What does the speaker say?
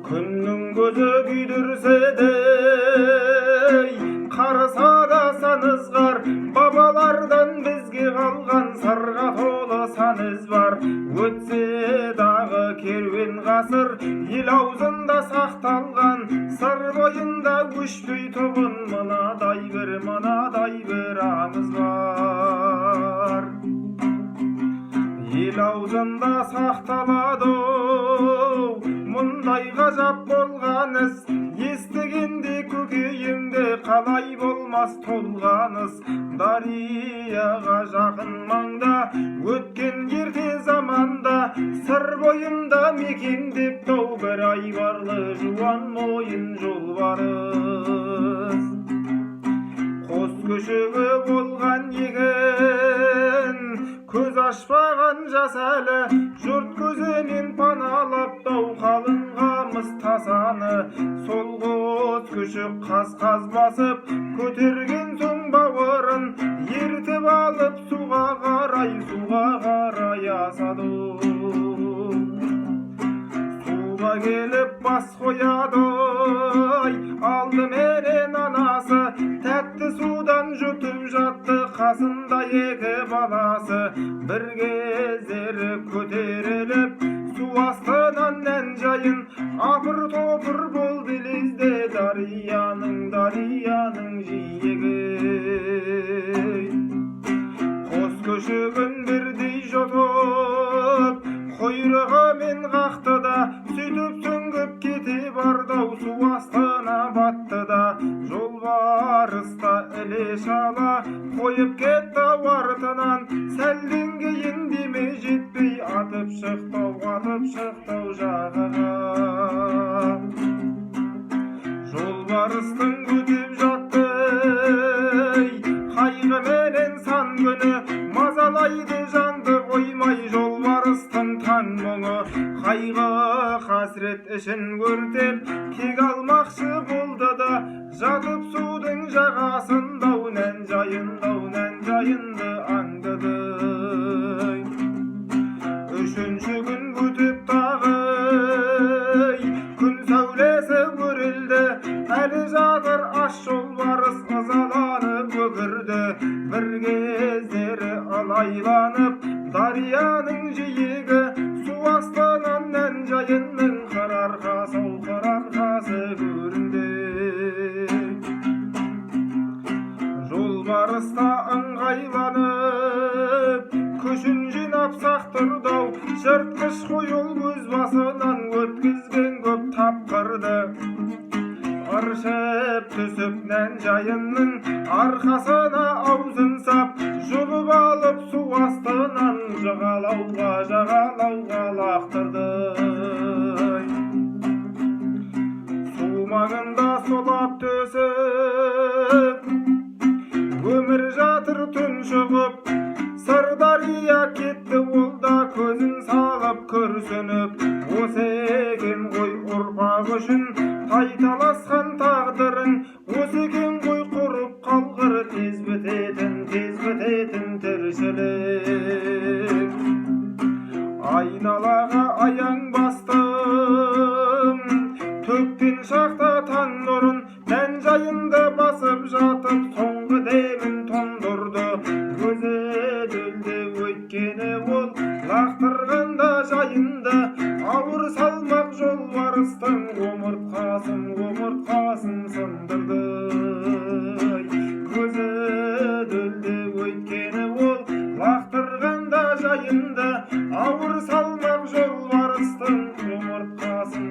Күннің көзі күйдірсе де қарса да санызғар, бабалардан бізге қалған сарға толы сан із бар. Өтсе дағы керуен ғасыр, ел аузында сақталған сыр бойында өшпей тұғын мынадай бір аңыз бар. Ел аузында сақталады мұндай ғажап болған іс, естігенде көкейімде қалай болмас толғаныс. Дарияға жақын маңда өткен ерте заманда сыр бойында мекендеп тау бір айбарлы жуан мойын жолбарыс. Қос көшігі болған екен көз ашпаған жас әлі, жұрт көзінен паналап тау қалың қамыс тасаны. Сол қос күшік қаз басып көтерген соң бауырын ертіп алып суға қарай асады. Суға келіп бас қояды алдыменен анасы, тәтті судан жұтып жатты қасында екі баласы. Бір кездері көтеріліп су астынан ән жайын, апыр топыр болды лезде дарияның жиегі. Қос көшігін бірдей жұтып құйрығымен қақты да, сөйтіп сүңгіп кете бардау су астына батты да. Жолбарыста іле шала қойып кетті артынан, сәлден кейін деме жетпей атып шықтау жағаға. Жолбарыстың өтіп жатты қайғыменен сан күні, мазалайды жанды қоймай жолбарыстың таң мұңы. Қайғы қасірет ішін өртеп кек алмақшы болды да, жатып судың жағасында нән жайынды аңдыды. Үшінші күн өтіп тағы күн сәулесі өрілді, әлі жатыр аш жолбарыс ызаланып көкірді. Бір кездері алайланып дарияның жиегі, су астынан нән жайынның қырарқасы көрінді. Жолбарыста ыңғайланып күшін жинап сақтырдау, жыртқыш қойыл өз басынан өткізген көп тапқырды. Ыршып түсіп нән жайынның арқасына аузын сап, жұлып алып су астынан жағалауға лақтырды. Су маңында солап төсіп өмір жатыр түн шығып, Сырдария кетті ол да көзін салып күрсініп. Осы екен ғой ұрпақ үшін тайталасқан тағдырың, осы екен ғой құрып қалғыр тез бітетін тіршілік. Айналаға аяң бастым төккен шақта таң нұрын, нән жайында басып жатып соңғы демін тондырды. Өзі дөлде өйткені ол лақтырғанда жайында, ауыр салмақ жолбарыстың омыртқасын сындырды. Көзі дөлде өйткені ол лақтырғанда жайында, ауыр салмақ жолбарыстың омыртқасын